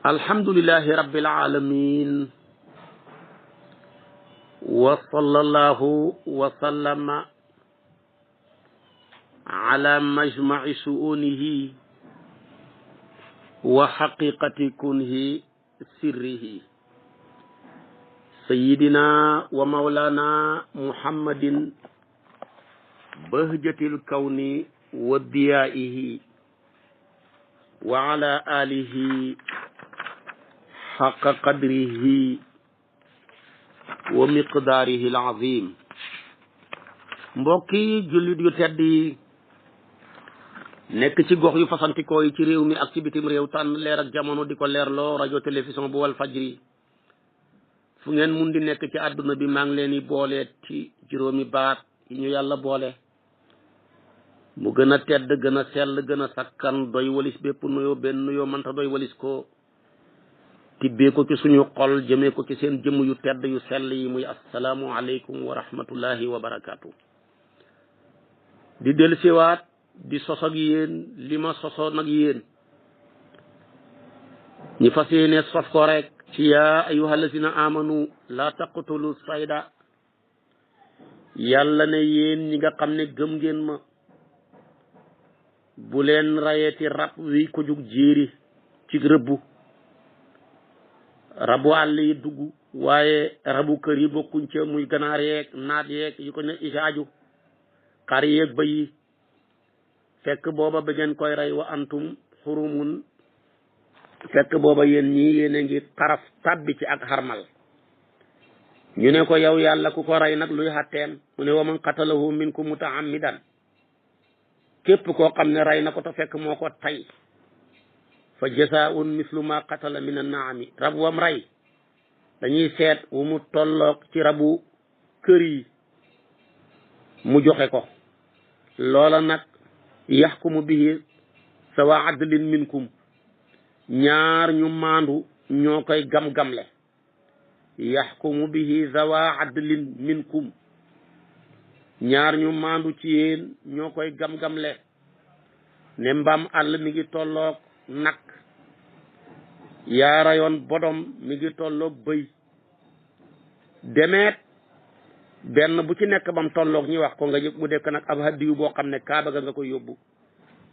alhamdulillahi rabbil alamin wa sallallahu wa sallama ala majma'i su'unihi wa haqiqati kunhi sirrihi sayyidina wa maulana muhammadin bahjatil kawni wa diyaihi wa ala alihi haqqa qadrihi wa miqdaarihi al-azim. mbokki jullit yu tedd yi nekk ci gox yu fasantikoo yi ci réew mi ak ci bitim réew tànn leer ak jamono di ko leerloo rajo télévision bu wal fajri fu ngeen mun di nekk ci àdduna bi maa ngi leen di boole ci juróomi baat yi ñu yàlla boole mu gën a tedd gën a sell gën a sakkan doy walis bépp nuyoo benn nuyoo mënta doy walis ko tibbee ko ci suñu xol jëmee ko ci seen jëmm yu tedd yu sell yi muy assalaamu aleykum wa rahmatullahi wa barakaatu. di del siwaat di sos ak yéen li ma sosoon ak yéen ñi fas yéene sof ko rek ci yaa ayyuha lazina amanu la taqtulu sayda. yàlla ne yéen ñi nga xam ne gëm ngeen ma bu leen rayeti rab wi ko jug jéeri ci rëbbu rabu àll yi dugg waaye rabu kër yi bokkuñ ca muy ganaar yeeg naat yeeg yu ko ne isaaju xar yeeg bëy yi fekk booba ba ngeen koy rey wa antum xurumun fekk booba yéen ñii yéen a ngi xaraf tàbbi ci ak xarmal. ñu ne ko yow yàlla ku ko rey nag luy xatteem mu ne wa man qatalahu minkum mutaammidan képp koo xam ne rey na ko te fekk moo ko tay fa jasaa'un mislu ma qatala min an-naami rab wam rey dañuy seet wu mu tolloog ci rabu kër yi mu joxe ko loola nag yaxkumu bihi sawa adlin minkum ñaar ñu maandu ñoo koy gam-gamle yaxkumu bihi sawa adlin minkum ñaar ñu maandu ci yéen ñoo koy gam-gamle ne mbaam àll mi ngi tolloog nag yaa rayoon bodom mi ngi tolloog bëy demeet benn bu ci nekk bam tolloog ñi wax ko nga yëg mu def ko nag ab hadiyu boo xam ne kaaba ga nga koy yóbbu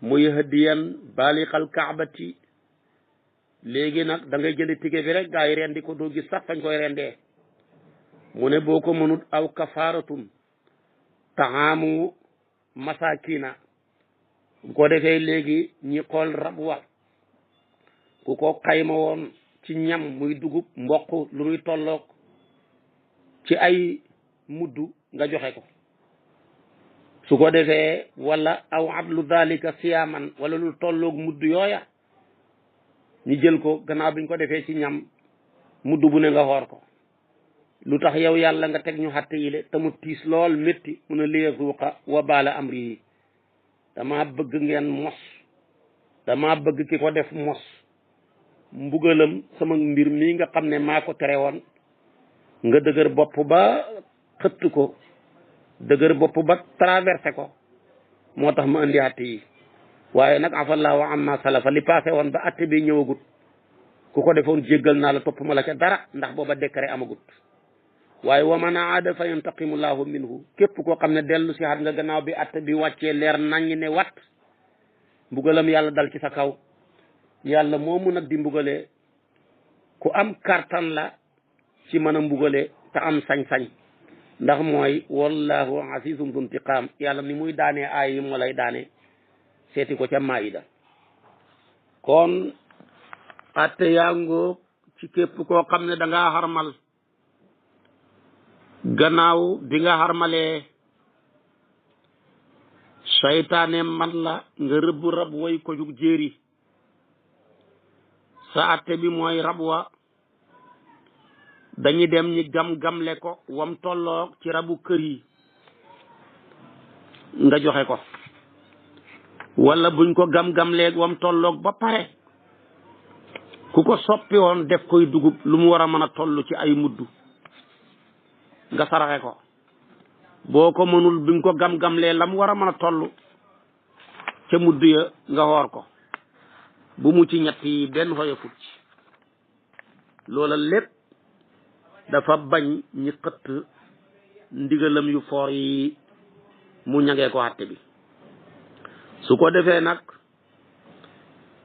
muy hadiyan baaliqal kaabati. léegi nag da ngay jënd tige bi rek gaa yi rendi ko doo gis sax fañ koy rendee mu ne boo ko mënut aw kafaaratun taamu masakina bu ko defee léegi ñi xool rab wa ku ko xayma woon ci ñam muy dugub mboq lu muy tolloog ci ay muddu nga joxe ko su ko defee wala aw adlu dalika siyaman wala lu tolloog muddu yooya ñu jël ko gannaaw biñ ko defee ci ñam muddu bu ne nga xoor ko. lu tax yow yàlla nga teg ñu xatte yi le te mu tiis lool métti mun a liyazuuqa wa baala amri yi dama bëgg ngeen mos dama bëgg ki ko def mos mbugalam sama mbir mii nga xam ne maa ko tere woon nga dëgër bopp ba xëtt ko dëgër bopp ba traversé ko moo tax ma indi atte yi. waaye nag afallaahu amma salafa li passé woon ba atte bi ñëwagut ku ko defoon jéggal naa la topp ma la ca dara ndax booba décret amagut. waaye wa man aada fa yantaqimullahu minhu képp koo xam ne dellu si xat nga gannaaw bi atte bi wàccee leer naññ ne wat mbugalam yàlla dal ci sa kaw. yàlla moomu nag di mbugale ku am kartan la ci mën a mbugale te am sañ-sañ ndax mooy wallahu azizun du intiqaam. yàlla ni muy daanee aay yi moo lay daane seeti ko ca maayida. kon atte yaa ngóog ci képp koo xam ne da ngaa xarmal gannaaw bi nga xarmalee saytaane man la nga rëbb rab way ko jug jéeri sa atte bi mooy rab wa dañuy dem ñi gam-gamle ko wam tolloog ci rabu kër yi nga joxe ko wala buñ ko gam-gamleeg wam tolloog ba pare ku ko soppi woon def koy dugub lu mu war a mën a toll ci ay mudd nga saraxe ko boo ko mënul bi nga ko gam-gamlee la mu war a mën a toll ca mudd ya nga xoor ko bu mu ci ñett yi benn xoyo fut ci loola lépp dafa bañ ñi xëtt ndigalam yu foor yi mu ñangee ko àtte bi su ko defee nag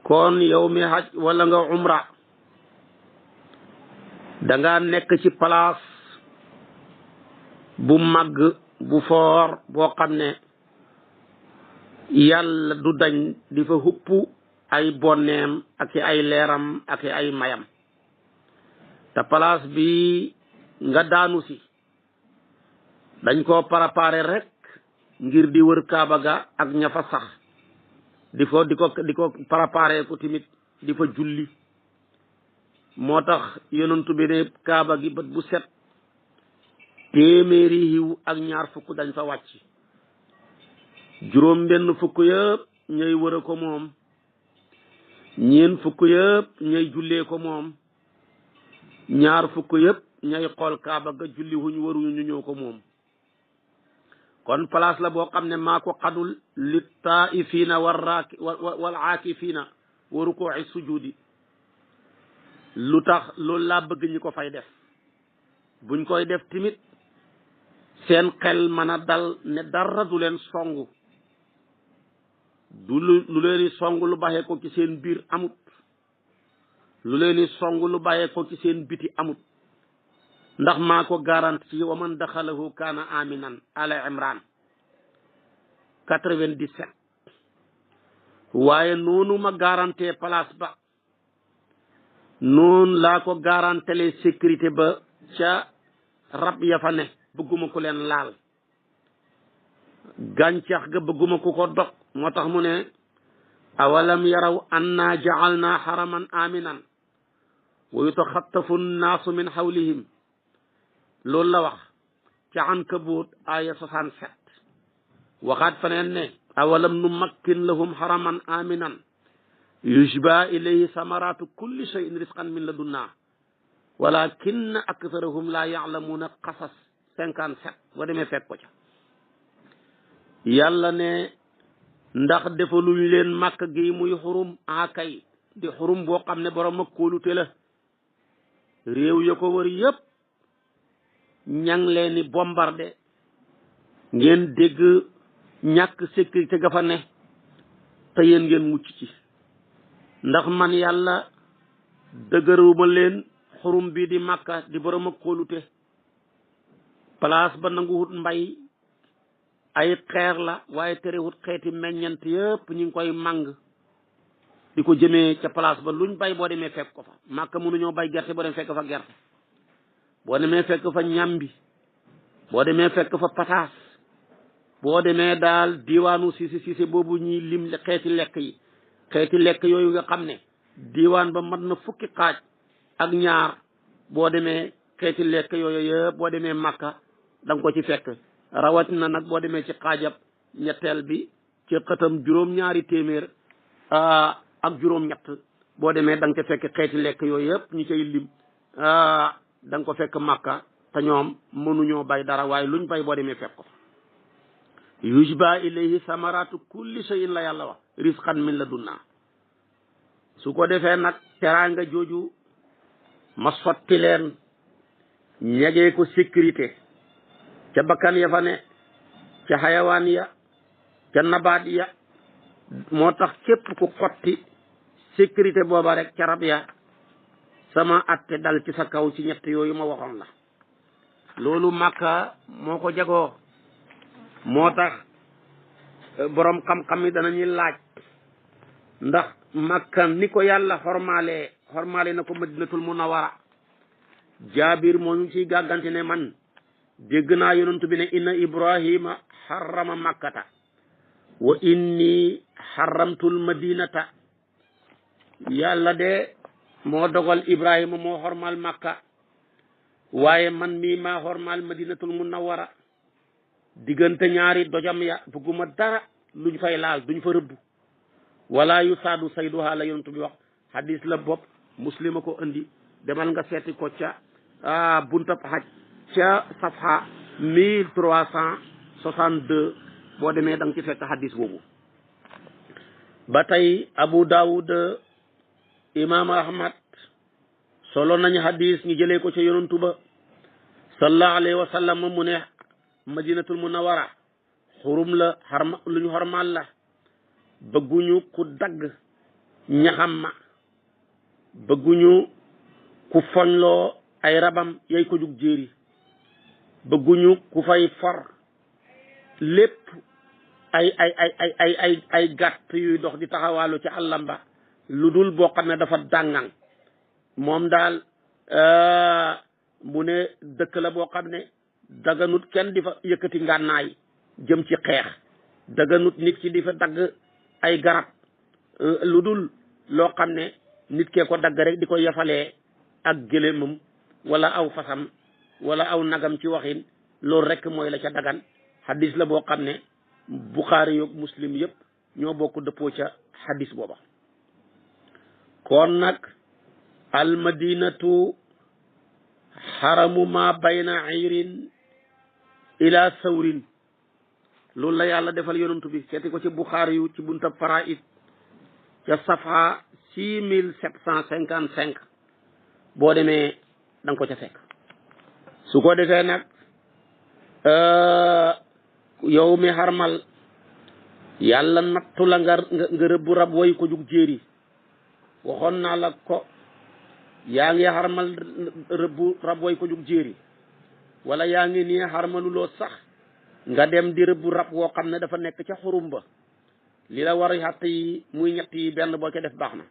kon yow mi haj wala nga umra danga nekk ci place bu màgg bu foor boo xam ne yàlla du dañ di fa hupp ay bonneem ak ay leeram ak ay mayam te place bi nga daanu si dañ koo préparé rek ngir di wër kaaba ga ak ña fa sax di ko préparé ko timit di fa julli moo tax yonentu bi ne kaaba gi bët bu set téeméeri yiw ak ñaar fukk dañ fa wàcc juróom benn fukk yëpp ñooy wëra ko moom ñeen fukk yëpp ñooy jullee ko moom ñaar fukk yëpp ñooy xool kaaba ga julli wuñu waruñu ñu ñëw ko moom kon place la boo xam ne maa ko xadul li taa'ifiina wal aakifiina wa rukuu'i sujuudi lu tax loolu laa bëgg ñi ko fay def buñ koy def timit seen xel mën a dal ne dara du leen songu du lu leen songu lu baxee ko ci seen biir amut lu leen songu lu baxee ko ci seen biti amut ndax maa ko garanti ci wa man daxalahu kaana aminan ala imran 97 waaye noonu ma garanté place ba noonu laa ko garantele sécurité ba ca rab ya fa ne bëgguma ko leen laal gàncax ga bëgguma ko dog moo tax mu ne awalam yaraw anna ja'alna haraman aminan wa yutaxattafu nnaasu min hawlihim loolu la wax ca Ankabut aya 67 waxaat feneen ne awalam numakkin lahum haraman aminan yujba ilayhi samaratu kulli shay'in risqan min ladunna walakinna aktharahum la ya'lamuna qasas 57 boo demee fekk ko ca yàlla ne ndax defaluñ leen màkk gi muy xurum akay di xurum boo xam ne borom ak kóolute la réew ya ko wër yëpp ñang leen ni bombardé ngeen dégg ñàkk sécurité ga fa ne te yéen ngeen mucc ci ndax man yàlla dëgëruma leen xurum bi di màkka di borom ak kóolute place ba nanguwut mbay ay xeer la waaye terewut xeeti meññant yëpp ñu ngi koy màng di ko jëmee ca place ba luñ bay boo demee fekk ko fa màkka mënuñoo bay gerte boo demee fekk fa gerte boo demee fekk fa ñambi boo demee fekk fa pataas boo demee daal diwaanu siise boobu ñuy lim xeeti lekk yooyu nga xam ne diwaan ba mat na fukki xaaj ak ñaar boo demee xeeti lekk yooyu yëpp boo demee màkka da nga ko ci fekk rawatina nag boo demee ci xaajab ñetteel bi ci xëtam juróom-ñaari téeméer ak juróom-ñett boo demee da nga ca fekk xeeti lekk yooyu yëpp ñu cay lim da nga ko fekk màkka te ñoom mënuñoo bay dara waaye luñ bay boo demee fekk ko yujba ilayhi samaratu kulli shay'in la yàlla wax risqan min ladunna su ko defee nag teraanga jooju ma sotti leen ñegee ko sécurité ca bakkan ya fa ne ca xayawaan ya ca nabaat ya moo tax képp ku xotti sécurité booba rek ca rab ya sama atte dal ci sa kaw ci ñett yooyu ma waxoon la loolu Makka moo ko jagoo moo tax borom xam-xam yi danañuy laaj ndax Makka ni ko yàlla xormaale na ko Madinatul Munawwara Jaabir moo ñu ciy gàggante ne man dégg naa yonent bi ne inna Ibrahima harrama makkata wa inni harramtul madinata yàlla de moo dogal Ibrahima moo xormal Makka waaye man mii maa xormal Madinatul Munawwara diggante ñaari dojam ya bëgguma dara luñ fay laal duñ fa rëbb wala yu saadu sayduha la yonent bi wax hadis la bopp Muslima ko andi demal nga seeti ko ca buntab xaj ca safha 1362 boo demee da nga ci fekk hadis boobu ba tey Abu Dawud Imam Ahmad solo nañu hadis ñu jëlee ko ca yonantu ba sallallahu alayhi wa sallam mu ne madinatul munawwara xurum la xarma lu ñu xormaal la bëgguñu ku dagg ñaxam ma bëgguñu ku foñloo ay rabam yay ko jug jéeri bëgguñu ku fay for lépp ay gàtt yuy dox di taxawaalu ci àllamba lu dul boo xam ne dafa dàngang moom daal mu ne dëkk la boo xam ne daganut kenn di fa yëkkati ngànnaay jëm ci xeex daganut nit ki di fa dagg ay garab lu dul loo xam ne nit kee ko dagg rek di ko yafalee ak gëléemam wala aw fasam wala aw nagam ci waxin loolu rek mooy la ca dagan hadis la boo xam ne Buxaari yoog Muslim yëpp ñoo bokk dëppoo ca hadis booba kon nag almadinatu xaramu ma bayna irin ila sawrin loolu la yàlla defal yonantu bi seeti ko ci Buxaari yu ci buntab faraid ca safa 6755 boo demee da nga ko ca fekk su ko defee nag yow mi xarmal yàlla nattu la nga rëbbu rab woy ko jug jéeri waxoon naa la ko yaa ngi xarmal rëbbu rab woy ko jug jéeri wala yaa ngi nii xarmaluloo sax nga dem di rëbbu rab woo xam ne dafa nekk ca xurum ba li la war a xatt yi muy ñett yi benn boo ca def baax na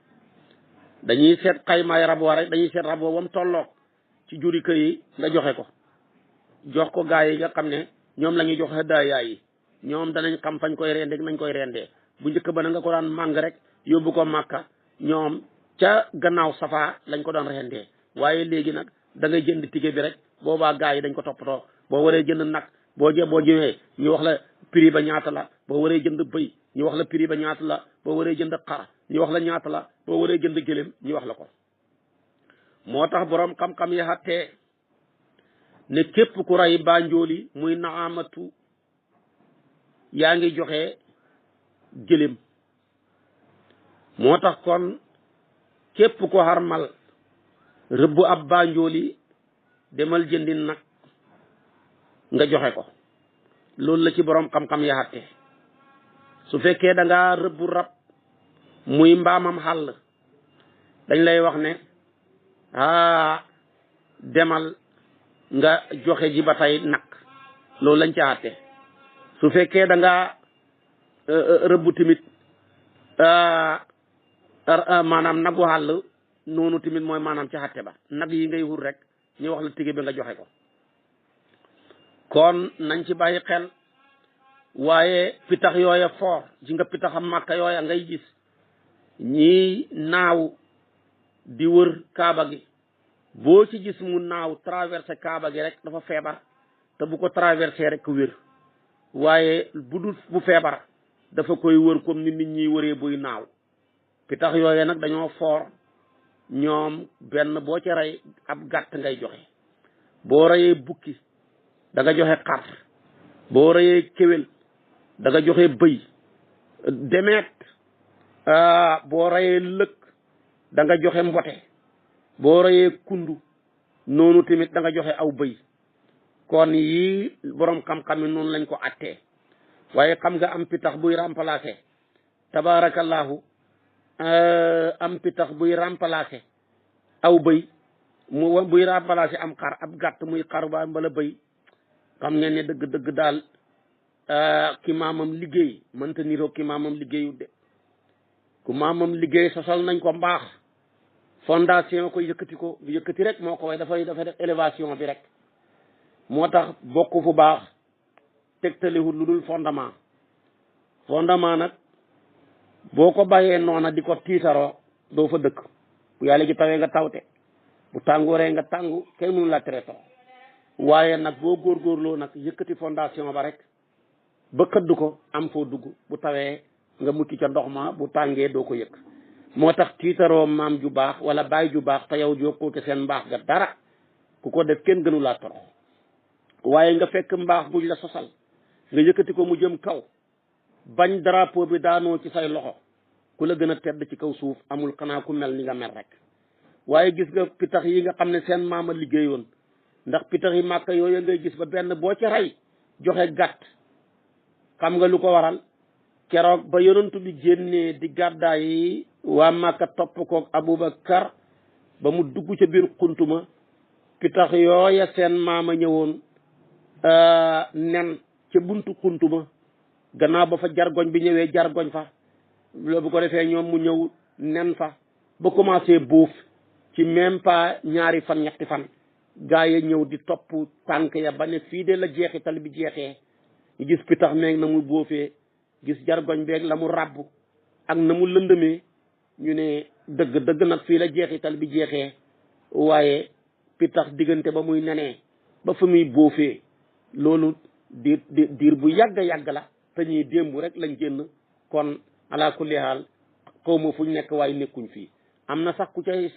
dañuy seet xaymaay rab wa rek dañuy seet rab wa wam tolloog ci juri kër yi nga joxe ko jox ko gaa yi nga xam ne ñoom la ñuy jox hadaaya yi ñoom danañ xam fañ koy rendee nañ koy rendee bu njëkk ba na nga ko daan màng rek yóbbu ko màkka ñoom ca gannaaw safa lañ ko doon rendee waaye léegi nag da ngay jënd tige bi rek boobaa gaa yi dañ ko toppatoo boo waree jënd nag boo jëwee ñu wax la prix ba ñaata la boo waree jënd bëy ñu wax la prix ba ñaata la boo waree jënd xar ñu wax la ñaata la boo waree jënd gëléem ñu wax la ko moo tax boroom xam-xam yi xattee ne képp ku rey banjooli muy naamatu yaa ngi joxe gëléem moo tax kon képp ku xarmal rëbb ab banjooli demal jëndi nag nga joxe ko loolu la ci boroom xam-xam yi xatte su fekkee da nga rëbbu rab muy mbaamam xàll dañ lay wax ne demal nga joxe ji ba tey nag loolu lañ ca xatte su fekkee da nga rëbbu tamit maanaam nagu xàll noonu tamit mooy maanaam ca xatte ba nag yi ngay wut rek ñu wax la tige bi nga joxe ko kon nañ ci bàyyi xel waaye pitax yooya foor ji nga pitaxam màkka yooya ngay gis ñii naaw di wër kaaba gi boo ci gis mu naaw traversé kaaba gi rek dafa feebar te bu ko traversé rek wér waaye bu dul bu feebar dafa koy wër comme ni nit ñi wëree buy naaw pitax yooya nag dañoo foor ñoom benn boo ci rey ab gàtt ngay joxe boo reyee bukki da nga joxe xar boo reyee kéwél da nga joxe bëy demeet boo reyee lëkk da nga joxe mbote boo reyee kundu noonu tamit da nga joxe aw bëy kon yii borom xam-xam yi noonu lañ ko attee waaye xam nga am pitax buy remplacer tabarakallahu am pitax buy remplacer aw bëy mu buy remplacer am xar ab gàtt muy xar ba mbala bëy xam ngeen ne dëgg-dëgg daal ki maamam liggéey mënta niroo ki maamam liggéeyu de ku maamam liggéey sosal nañ ko mbaax fondation ko yëkkati rek moo ko way dafa def élévation bi rek moo tax bokk fu baax tegtalewul lu dul fondement nag boo ko bàyyee noona di ko tiitaroo doo fa dëkk bu yàlla ji tawee nga tawte bu tàngooree nga tàngu kenn mënu la traité waaye nag boo góorgóorloo nag yëkkati fondation ba rek ba xëdd ko am foo dugg bu tawee nga mucc ca ndox ma bu tàngee doo ko yëkk moo tax tiitaroo maam ju baax wala baay ju baax te yow jokkoo te seen mbaax ga dara ku ko def kenn gënu laa torox waaye nga fekk mbaax buñ la sosal nga yëkkati ko mu jëm kaw bañ drapeau bi daanoo ci say loxo ku la gën a tedd ci kaw suuf amul xanaa ku mel ni nga mel rek waaye gis nga pitax yi nga xam ne seen maama liggéeyoon ndax pitax yi màkka yooyu ngay gis ba benn boo ci rey joxe gàtt xam nga lu ko waral keroog ba yonantu bi génnee di gàddaay yi waa màkka topp koog Abubakar ba mu dugg ca biir xuntuma pitax yooya seen maama ñëwoon nen ca buntu xuntuma gannaaw ba fa jargoñ bi ñëwee jargoñ fa loolu bu ko defee ñoom mu ñëw nen fa ba commencé buuf ci même pas ñaari fan ñetti fan gaa yi ñëw di topp tànk ya ba ne fii de la jeexital bi jeexee ñu gis pitax meeg na mu boofee gis jargoñ beeg la mu ràbb ak na mu lëndëmee ñu ne dëgg nag fii la jeexital bi jeexee waaye pitax diggante ba muy nenee ba fa muy boofee loolu diir bu yàgg la te ñuy démb rek lañ génn kon ala kulli haal xaw ma fuñ nekk waaye nekkuñ fii am na sax ku cay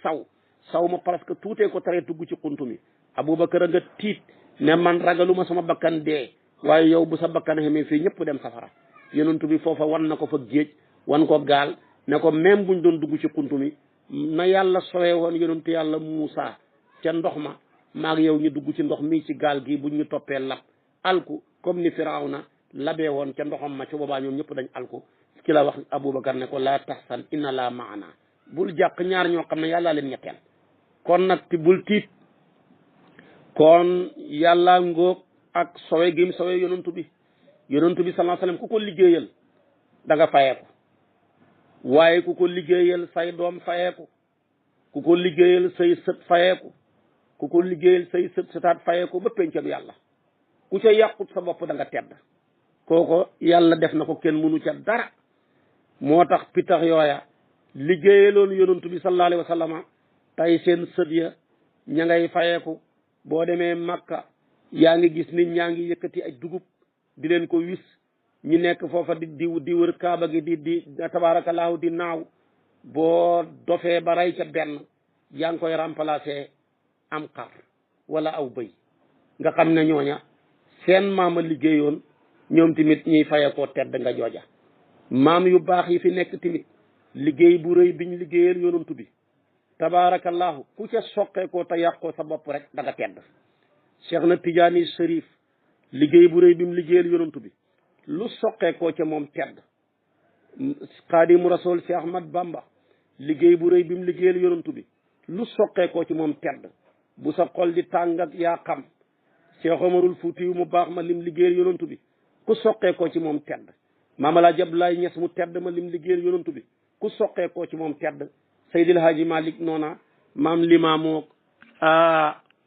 saw ma parce que tuutee ko taree tugg ci xuntu mi Abubakar a nga tiit ne man ragaluma sama bakkan dee waaye yow bu sa bakkan xamee fii ñëpp dem safara yonent bi foofa wan na ko fa géej wan ko gaal ne ko même buñ doon dugg ci xuntu mi na yàlla sowee woon yonent yàlla Muusa ca ndox ma maag yow ñu dugg ci ndox mi ci gaal gi buñ ñu toppee lab alku comme ni Firawna labee woon ca ndoxam ma ca boobaa ñoom ñëpp dañ alku ci la wax Abubakar ne ko laa taxsan inna laa maana bul jàq ñaar ñoo xam ne yàllaa leen ñetteel kon nag ti bul tiit kon yàlla ngóog ak sowe gim sowe yonantu bi sallallahu alayhi wasallam ku ko liggéeyal da nga fayeeku waaye ku ko liggéeyal say doom fayeeku ku ko liggéeyal say sët fayeeku ku ko liggéeyal say sët sëtaat fayeeku ba pencam yàlla ku ca yàqut sa bopp da nga tedd kooko yàlla def na ko kenn mënu ca dara moo tax pitax yooya liggéeyaloon yonantu bi sallallahu alayhi wasallam tey seen sët ya ña ngay fayeeku boo demee Makka yaa ngi gis nit ñaa ngi yëkkati ay dugub di leen ko wis ñu nekk foofa di wër kaaba gi di tabaarakallaahu di naaw boo dofee ba rey ca benn yaa ngi koy remplacer am xar wala aw bëy nga xam ne ñooña seen maama liggéeyoon ñoom tamit ñuy fayeekoo tedd nga jooja maam yu baax yi fi nekk tamit liggéey bu rëy biñ liggéeyal yonantu bi tabarakallahu ku ca soqeekoo te yàqoo sa bopp rek da nga tedd Cheikh na Tijaani Sharif liggéey bu rëy bi mu liggéeyal yonantu bi lu soqeekoo ca moom tedd Xaadimu Rasul Cheikh Ahmad Bamba liggéey bu rëy bi mu liggéeyal yonantu bi lu soqeekoo ci moom tedd bu sa xol di tàng ak yaa xam Cheikh Omarul Fuuti yu mu baax ma lim liggéeyal yonantu bi ku soqeekoo ci moom tedd Maam Alaaji Abdoulaye Ñas mu tedd ma lim liggéeyal yonantu bi ku soqeekoo ci moom tedd Seydil Haaji Malik noona maam Limaamook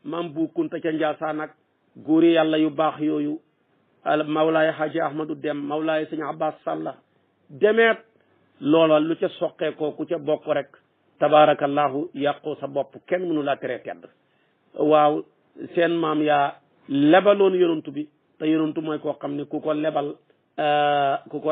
maam Bu Kunta ca Njaasaan ak góori yàlla yu baax yooyu Mawlaay Haaji Ahmadu Dem Mawlaay Sëñ Abbas Sàlla demeet loola lu ca soqeekoo ku ca bokk rek tabaarakallahu yàqoo sa bopp kenn mënu laa teree tedd waaw seen maam yaa lebaloon yonantu bi te yonantu mooy koo xam ne ku ko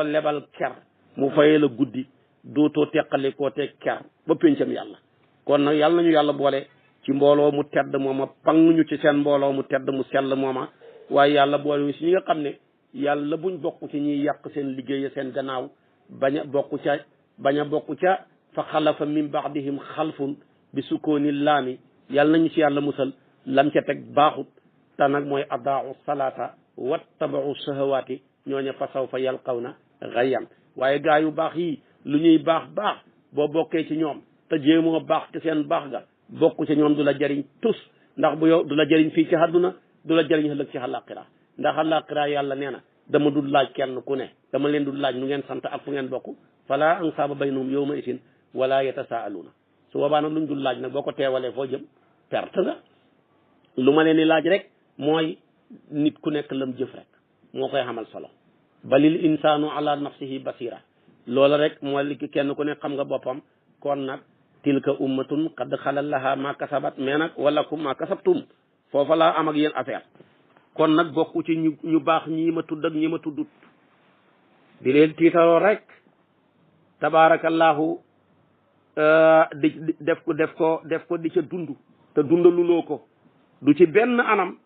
lebal ker mu fayee la guddi dootoo teqali koo te ker ba péncam yàlla kon nag yàlla nañu yàlla boole ci mbooloo mu tedd mooma pang ñu ci seen mbooloo mu tedd mu sell mooma waaye yàlla boole ñu si ñi nga xam ne yàlla buñ bokk ci ñuy yàq seen liggéey seen gannaaw bañ a bokk ca fa xalafa min baadihim xalfun bi sukkooni laami yàlla nañu ci yàlla musal lam ca teg baaxut te nag mooy adaau salaata wattabau shahawaati ñooña fa sawfa yalqawna gayyan waaye gaa yu baax yi lu ñuy baax boo bokkee ci ñoom te jéemoo baax te seen baax ga bokk ci ñoom du la jariñ tus ndax bu yow du la jariñ fii ci àdduna du la jariñ ëllëg ci àllaaxira ndax àllaaxira yàlla nee na dama dul laaj kenn ku ne dama leen dul laaj nu ngeen sant ak fu ngeen bokk fala ansaaba baynahum yawma isin wala yatasaaluuna su boobaa nag luñ dul laaj nag boo ko teewalee foo jëm perte nga lu ma leen di laaj rek mooy nit ku nekk lam jëf rek moo koy xamal solo balil insaanu ala nafsihi basira loola rek mooy li kenn ku ne xam nga boppam kon nag tilka ummatun qad xalal laha ma kasabat mais nag walakum ma kasabtum foofa laa am ak yéen affaire kon nag bokku ci ñu baax ñii ma tudd ak ñi ma tuddut di leen tiitaroo rek tabaarakallahu di def ko di ca dund te dundaluloo ko du ci benn anam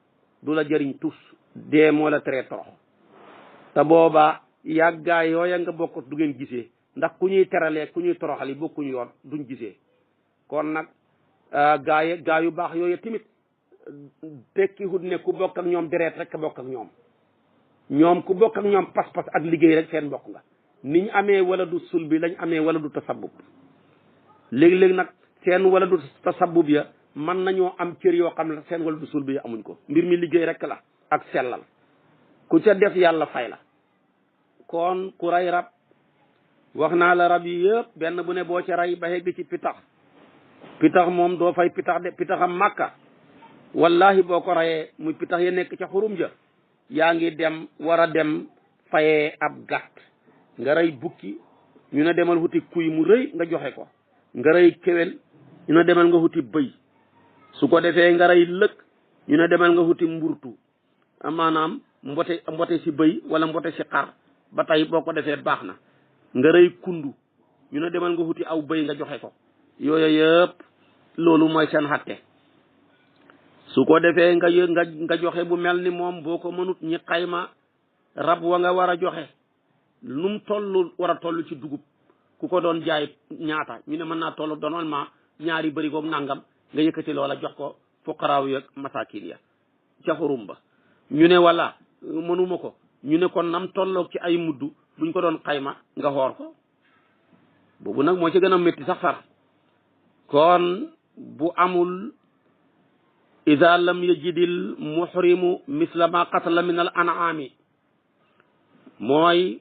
du la jëriñ tus dee moo la tere torox te booba yàggaa yooya nga bokk du ngeen gisee ndax ku ñuy teralee ku ñuy toroxali bokkuñu yoon duñ gisee kon nag gaa yu baax yooyu tamit tekki hut ne ku bokk ak ñoom deret rek ka bokk ak ñoom ku bokk ak ñoom pas-pas ak liggéey rek seen bokk nga niñ amee wala du sul bi lañ amee wala du tasabub léegi-léegi nag seen wala du tasabub ya mën nañoo am cër yoo xam ne seen wala du sul bi amuñ ko mbir mi liggéey rek la ak sellal ku ca def yàlla fay la kon ku rey rab wax naa la rab yi yëpp benn bu ne boo ca rey ba xegg ci pitax moom doo fay pitax de pitaxam màkka wallahi boo ko reyee muy pitax ya nekk ca xurum ja yaa ngi dem war a dem fayee ab gàtt nga rey bukki ñu ne demal wuti kuy mu rëy nga joxe ko nga rey kéwél ñu ne demal nga wuti bëy su ko defee nga rey lëg ñu ne demal nga wuti mburtu maanaam mbote si bëy wala mbote si xar ba tey boo ko defee baax na nga rey kundu ñu ne demal nga wuti aw bëy nga joxe ko yooyu yëpp loolu mooy seen xatte su ko defee nga joxe bu mel ni moom boo ko mënut ñi xayma rab wa nga war a joxe lu mu toll war a toll ci dugub ku ko doon jaay ñaata ñu ne mën naa toll normalement ñaari bërigoog nangam nga yëkkati loola jox ko fuqaraaw yeeg masakin ya ca xurum ba ñu ne wala mënuma ko ñu ne kon nam tolloog ci ay mudd buñ ko doon xayma nga xoor ko boobu nag moo ci gën a métti sax far kon bu amul ida lam yajidil muhrimu misla ma qatala min al an'ami mooy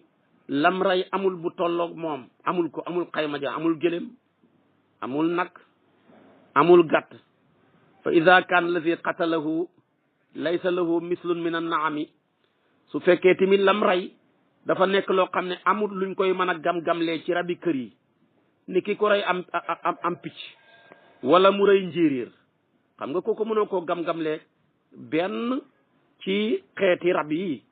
lam rey amul bu tolloog moom amul xayma ja amul gëlém amul nag amul gàtt fa ida kan lazi qatalahu laysa lahu mislun min an naami su fekkee tamit lam rey dafa nekk loo xam ne amul luñ koy mën a gam-gamlee ci rabi kër yi ni ki ko rey am picc wala mu rey njéeréer xam nga kooku mënoo koo gam-gamlee benn ci xeeti rab yi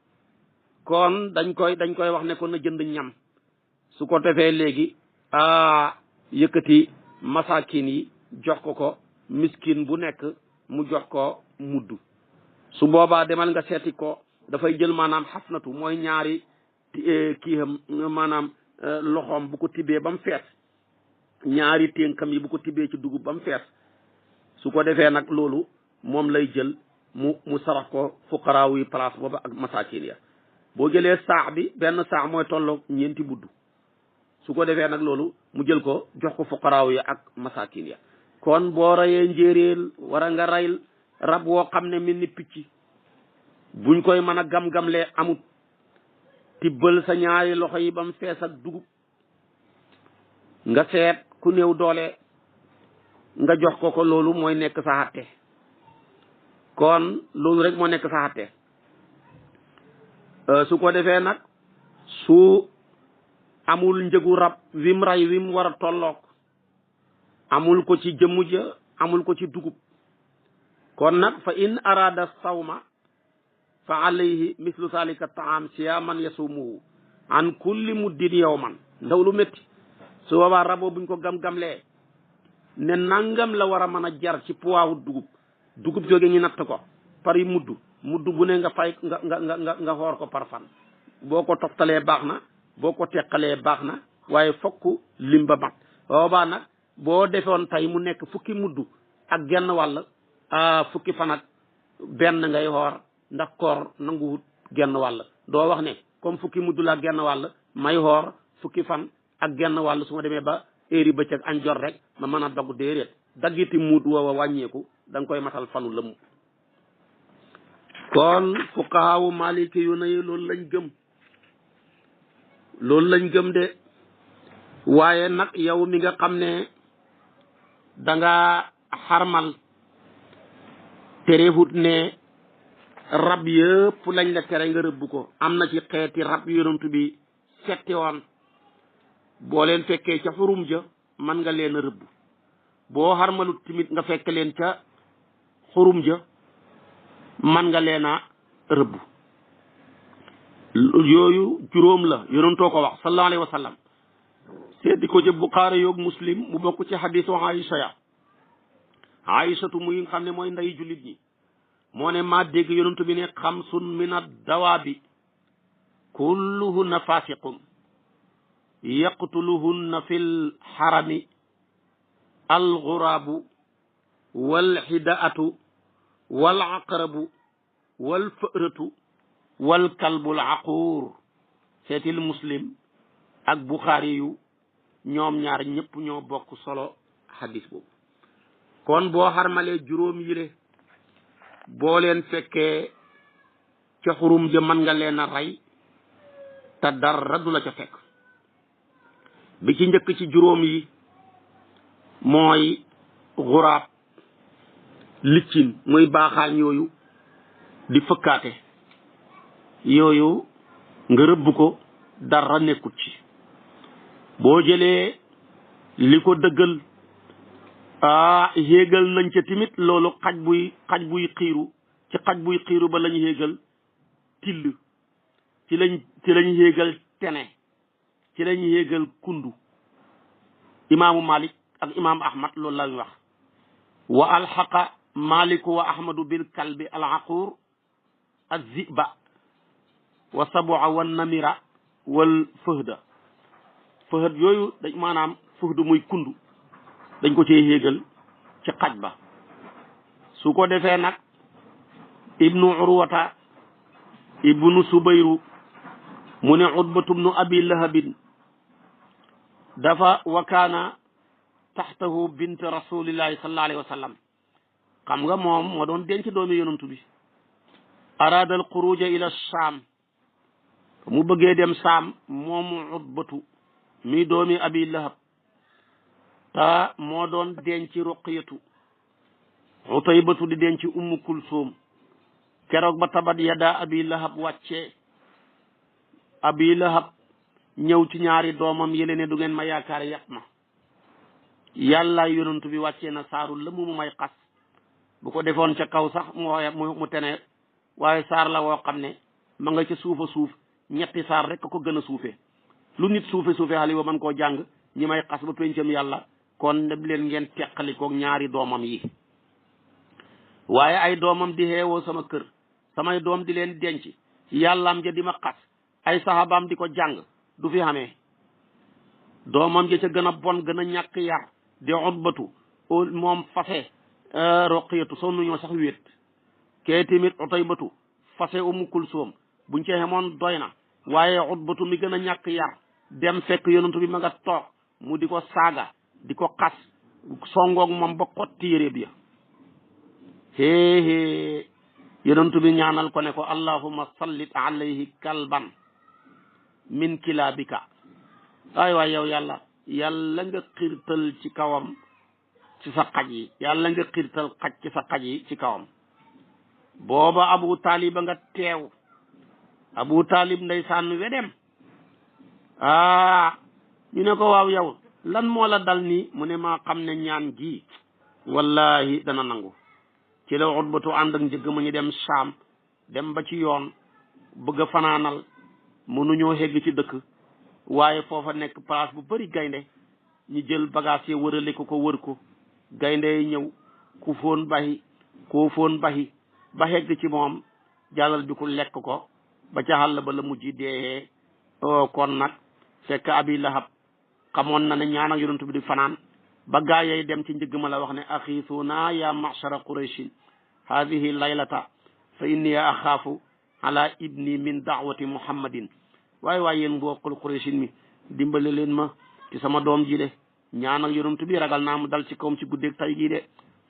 kon dañ koy wax ne ko na jënd ñam su ko defee léegi yëkkati masakin yi jox ko miskin bu nekk mu jox ko mudd su boobaa demal nga seeti ko dafay jël maanaam xasnatu mooy ñaari kiiham maanaam loxoom bu ko tibbee ba mu fees ñaari ténkam yi bu ko tibbee ci dugub ba mu fees su ko defee nag loolu moom lay jël mu sarax ko fuqaraaw yi place booba ak masakin ya boo jëlee saax bi benn saax mooy tolloog ñeenti budd su ko defee nag loolu mu jël ko jox ko fuqaraaw ya ak masakin ya kon boo reyee njéeréel wara nga rey rab woo xam ne mel ni picc buñ koy mën a gam-gamlee amut tibbal sa ñaari loxo yi ba mu fees ak dugub nga seet ku néew doole nga jox ko loolu mooy nekk sa xatte kon loolu rek moo nekk sa xatte su ko defee nag su amul njëgu rab wim ray wim war a tolloog amul ko ci jëmm ja amul ko ci dugub kon nag fa in arada sawma fa alayhi mislu salika taam siyaman yasumuhu an kulli muddin yawman ndaw lu métti su boobaa raboo buñ ko gam-gamlee ne nangam la war a mën a jar ci poids dugub jóge ñu natt ko par yi mudd bu ne nga fay nga xoor ko par fan boo ko toftalee baax na boo ko teqalee baax na waaye fokk lim ba mat boobaa nag boo defoon tey mu nekk fukki mudd ak genn wàll fukki fan ak benn ngay xoor ndax koor nanguwut genn wàll doo wax ne comme fukki mudd la ak genn wàll may xoor fukki fan ak genn wàll su ma demee ba heure bëccëg añ jot rek ma mën a dogg déedéet daggiti muut woowa wàññeeku da nga koy matal fanu lëmm kon fuqahaawu maliki yu ne loolu lañ gëm de waaye nag yow mi nga xam ne danga xarmal terewut ne rab yëpp lañ la tere nga rëbb ko am na ci xeeti rab yonent bi setti woon boo leen fekkee ca xurum ja man nga leen a rëbb boo xarmalut tamit nga fekk leen ca xurum ja man nga leen a rëbb yooyu juróom la yonentoo ko wax sallallahu alayhi wa sallam seeti ko ca Buxaari yoog Muslim mu bokk ci xadiisu Aïcha ya Aïchatu muy nga xam ne mooy nday jullit ñi moo ne maa dégg yonentu bi ne xamsun min ad-dawaabi kulluhunna fasiqun yaqtuluhunna fil harami al-ghurabu wal xidaatu wal aqrabu wal fëratu wal kalbul aquur seetil muslim ak buxaari yu ñoom ñaar ñëpp ñoo bokk solo hadis boobu kon boo xarmalee juróom yile boo leen fekkee ca xurum ja mën nga leen a rey te dara du la ca fekk bi ci njëkk ci juróom yi mooy xuraab liccin muy baaxaañ yooyu di fëkkaate yooyu nga rëbb ko dara nekkut ci boo jëlee li ko dëggal yéegal nañ ca timit loolu xaj buy xiiru ci xaj buy xiiru ba lañ yéegal till ci lañ yéegal tene ci lañ yéegal kundu imaamu Malik ak imaamu Ahmad loolu lañ wax wa alxaqa maliku wa ahmadu bil kalbi al aqur az ziba wa sabua wa namira wal fëhda fëhd yooyu dañ maanaam fëhdu muy kundu dañ ko cee yéegal ci xaj ba su ko defee nag ibnu urwata ibnu subayru mu ne utbatu bnu abi lahabin dafa wa kaana taxtahu bint rasulillahi sallallahu alayhi wa sallam xam nga moom moo doon denc doomi yonantu bi arada al xuruja ila saam mu bëggee dem saam moomu utbatu mi doomi abi lahab ta moo doon denc ruqiyatu utaybatu di denc ummu kulsoom keroog ba tabat yada abi lahab wàccee abi lahab ñëw ci ñaari doomam yële ne du ngeen ma yaakaar yàq ma yàlla yonantu bi wàccee na saaru la mu may xas bu ko defoon ca kaw sax mu tene waaye saar la woo xam ne ma nga ca suufa suuf ñetti saar rek ko gën a suufe lu nit suufe xali wa man koo jàng ñi may xas ba pencam yàlla kon dem leen ngeen teqalikoog ñaari doomam yi waaye ay doomam di xeewoo sama kër samay doom di leen denc yàllaam ja di ma xas ay sahabaam di ko jàng du fi xamee doomam ja ca gën a bon gën a ñàkk yar di utbatu moom fase roqiyatu sonn ñoo sax wéet kee tamit utaybatu fase umu kulsoom buñ ci xemoon doy na waaye utbatu mi gën a ñàkk yar dem fekk yonantu bi ma nga toog mu di ko saaga di ko xas songoog moom ba xotti yére bi hee yonantu bi ñaanal ko ne ko allahumma sallit alayhi kalban min kilaabika waay yow yàlla nga xirtal ci kawam ci sa xaj yi yàlla nga xirtal xaj ci sa xaj yi ci kawam booba abu taalib nga teew abu taalib ndeysaan wedem ñu ne ko waaw yow lan moo la dal nii mu ne maa xam ne ñaan gi wallahi dana nangu ci la utbatu ànd ak njëgg ma ñu dem saam dem ba ci yoon bëgg a fanaanal mënuñoo xegg ci dëkk waaye foofa nekk place bu bari gaynde ñu jël bagage yi wërale ko wër ko gaynde yi ñëw ku foon baxi koo foon baxi ba xegg ci moom jàllal bi ku lekk ko ba ca xàll ba la mujj dee kon nag fekk abi lahab xamoon na ne ñaan ak yonent bi di fanaan ba gaa yey dem ci njëgg ma la wax ne axiisuna ya ma'shara qurayshin hadihi laylata fa inni axaafu ala ibni min daawati muhammadin waaye yéen mbokkul qurayshin mi dimbale leen ma ci sama doom ji de ñaan ak yonent bi ragal naa mu dal ci kawam ci guddeeg tay gii de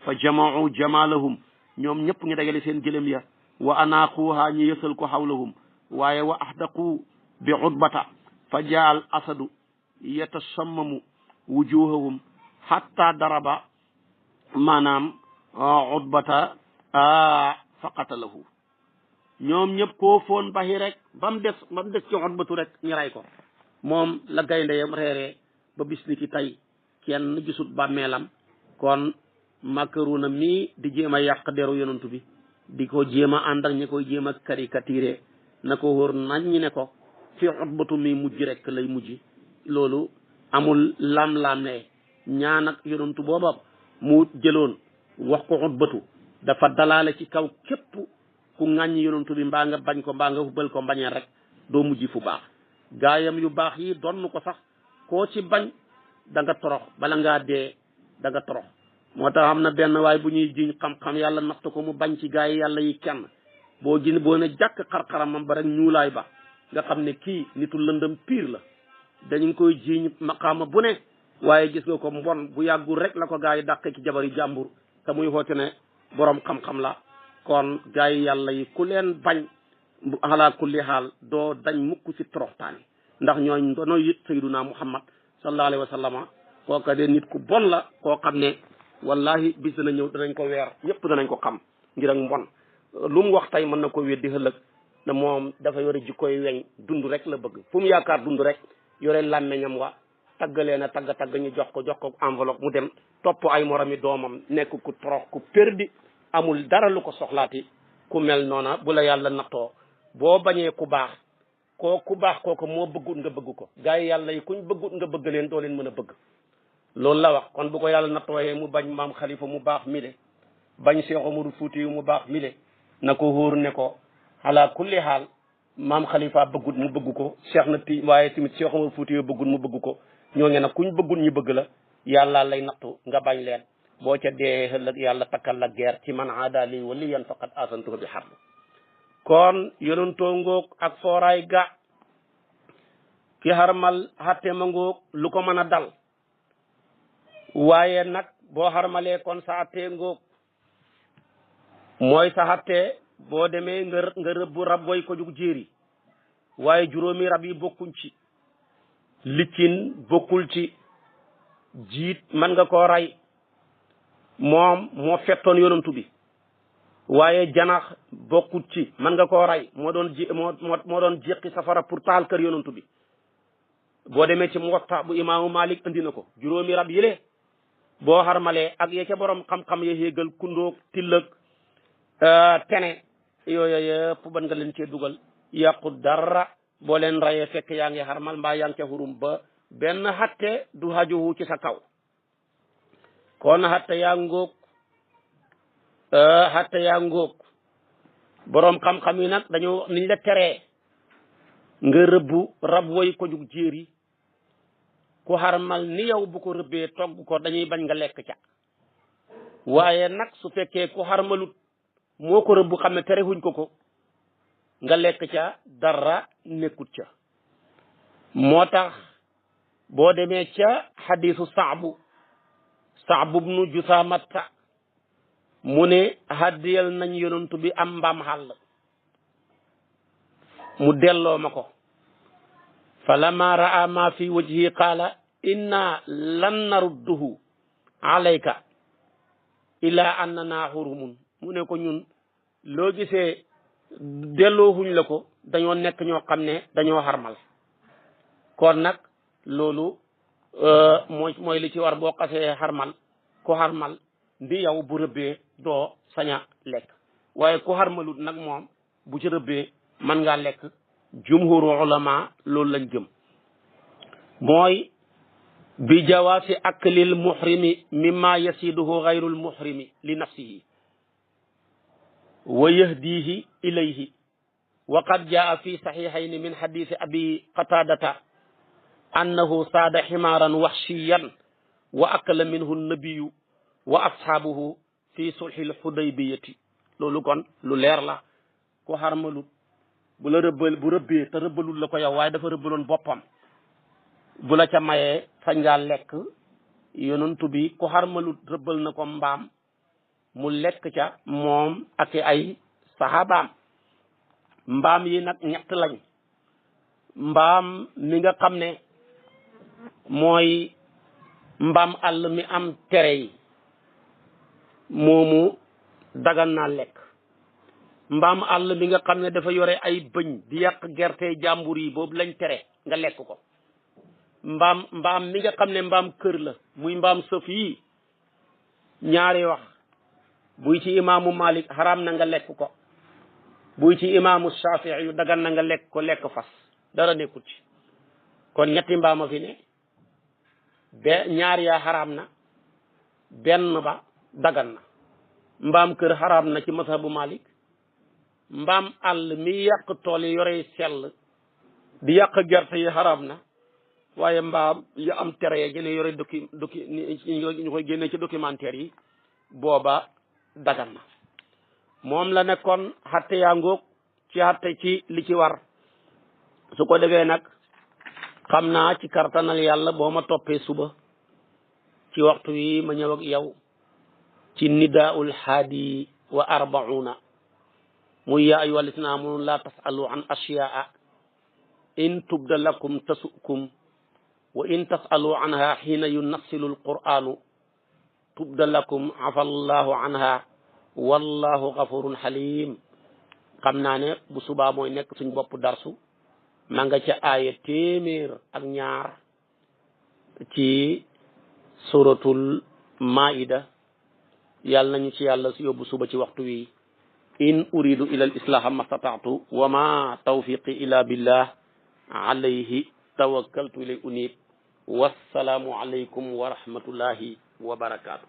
fa jama'u jamalahum ñoom ñëpp ngi dagale seen gëlëm ya wa anaaquha ñi yësal ko xawlahum waaye wa ahdaqu bi utbata fa jaal asadu yatasammamu wujuhahum hatta daraba maanaam utbata fa qatalahu ñoom ñëpp koo foon baxi rek ba mu des ci utbatu rek ñu ray ko moom la gaynde yam reeree ba bis ni ki tey kenn gisut bàmmeelam kon makaruna mii di jéem a yàq deru yonantu bi di ko jéem a ànd ak ñi koy jéem a caricaturé na ko wóor nañ ñi ne ko fi utbatu mi mujj rek lay mujj loolu amul lam-lam ne ñaan ak yonantu booba mu jëloon wax ko utbatu dafa dalaale ci kaw képp ku ŋàññi yonantu bi mbaa nga bañ ko mbaa nga hubbal ko mbañeel rek doo mujj fu baax gaayam yu baax yi donn ko sax koo ci bañ da nga torox bala ngaa dee da nga torox moo tax am na benn waay bu ñuy jiñ xam-xam yàlla natt ko mu bañ ci gaa yi yàlla yi kenn boo gin boo ne jàkk xar-xaramam ba rek ñuulaay ba nga xam ne kii nitu lëndëm piir la dañu koy jiiñ maqaama bu ne waaye gis nga ko mbon bu yàggul rek la ko gaa yi dàq ci jabari jàmbur te muy xoote ne borom xam-xam la kon gaa yi yàlla yi ku leen bañ ala kulli xaal doo dañ mukk ci toroxtaani ndax ñooñ doonoo yit sayyiduna muhammad sallallahu alayhi wa sallama kooka de nit ku bon la koo xam ne wallahi bis dana ñëw danañ ko weer ñëpp danañ ko xam ngir ak mbon lu mu wax tey mën na ko weddi ëllëg ne moom dafa yore jikkoy weñ dund rek la bëgg fu mu yaakaar dund rek yore làmmeñam wa taggalee na tagg ñu jox ko enveloppe mu dem topp ay moromi doomam nekk ku torox ku perdi amul dara lu ko soxlaati ku mel noona bu la yàlla nattoo boo bañee ku baax ku baax kooku moo bëggut nga bëgg ko gars yi yàlla yi kuñ bëggut nga bëgg leen doo leen mën a bëgg loolu la wax kon bu ko yàlla nattooyee mu bañ maam xalifa mu baax mile bañ Cheikh Omarou Fouti yu mu baax mile na ko wóor ne ko ala kulli xaal maam xalifa bëggut mu bëgg ko Cheikh na ti waaye tamit Cheikh Omarou Fouti yu bëggut mu bëgg ko ñoo nge nag kuñ bëggut ñu bëgg la yàlla lay nattu nga bañ leen boo ca dee ëllëg yàlla takkal la guerre ci man aada li waliyan faqad asantuhu bi harb kon yonentoo ngoog ak fooraay ga ki xarmal xatte ma ngoog lu ko mën a dal waaye nag boo xarmalee kon sa attee ngoog mooy sa xatte boo demee nga rëbb rab woy ko jug jéeri waaye juróomi rab yi bokkuñ ci liccin bokkul ci jiit man nga koo rey moom moo fettoon yonantu bi waaye janax bokkut ci man nga koo rey moo doon jéqi safara pour taal kër yonantu bi boo demee ci Muwatta bu imaamu Malik andi na ko juróomi rab yile boo xarmalee ak ya ca borom xam-xam ya xéegal kundóog tillëg tene yooyu yëpp ban nga leen cee dugal yàqu dara boo leen rayee fekk yaa ngi xarmal mbaa yaa ngi ca xurum ba benn xatte du hajuhu ci sa kaw kon xatte yaa ngóog borom xam-xam yi nag dañoo niñ la teree nga rëbbu rab woy ko jug jéeri ku xarmal ni yow bu ko rëbbee togg ko dañuy bañ nga lekk ca waaye nag su fekkee ku xarmalut moo ko rëbbu xam ne terewuñ ko nga lekk ca dara nekkut ca moo tax boo demee ca xadiisu Saabu bnu Jusaamata mu ne haddiyal nañ yonantu bi am mbaam xàll mu delloo ma ko fa lama raa ma fi wajhi qaala inna lan narudduhu alayka ila annana xurumun mu ne ko ñun loo gisee delloohuñ la ko dañoo nekk ñoo xam ne dañoo xarmal kon nag loolu mooy li ci war boo xasee xarmal ku xarmal ndi yow bu rëbbee doo saña lekk waaye ku xarmalut nag moom bu ci rëbbee mën ngaa lekk jumhuru ulama loolu lañ jëm mooy bi jawaasi aklil muhrimi mimma yasiduhu gayrul muhrimi li nafsihi wa yahdihi ilayhi wa qad jaa fi saxiixayni min xadiisi abi qataadata annahu saada ximaaran waxshiyan wa akala minhu nabiyu wa ashaabuhu fi sulxil xudaybiyati loolu kon lu leer la ku xarmalut bu la rëbbee te rëbbalul la ko yow waaye dafa rëbbaloon boppam bu la ca mayee sañ ngaa lekk yonantu bi ku xarmalut rëbbal na ko mbaam mu lekk ca moom ak ay saxaabaam mbaam yi nag ñett lañ mbaam mi nga xam ne mooy mbaam àll mi am tere yi moomu dagan naa lekk mbaam àll mi nga xam ne dafa yore ay bëñ di yàq gerte jàmbur yi boobu lañ tere nga lekk ko mbaam mi nga xam ne mbaam kër la muy mbaam sëf yi ñaari wax buy ci imaamu Malik xaraam na nga lekk ko buy ci imaamu Shafii yu dagan na nga lekk ko lekk fas dara nekkut ci kon ñetti mbaama fi ne ñaar yaa xaraam na benn ba dagan na mbaam kër xaraam na ci mazhabu Malik mbaam àll mi yàq tool yi yore sell di yàq gerte yi xaraam na waaye mbaa ya am tere gën a yore ñu koy génne ci documentaire yi booba dagan na moom la nekkoon xatte yaa ngoog ci xatte ci li ci war su ko defee nag xam naa ci kartanal yàlla boo ma toppee suba ci waxtu wi ma ñëw ak yow ci nidaul haadi wa arbauna muy yaa ayyuha alladina amanu la tasalu an ashyaa in tubda lakum tasukum wa in tasalu anha xiina yunassilu alquranu tubda lakum afa allahu anha wallahu gafurun halim xam naa ne bu subaa mooy nekk suñ bopp darsu ma nga ca aaya 102 ci suratul maida yàlla nañu ci yàlla yóbbu suba ci waxtu wi in uridu ila al islaha mastata'tu wa ma tawfiqi ila billah alayhi tawakkaltu ilay unib wassalaamu alaykum wa rahmatullahi wa barakatuh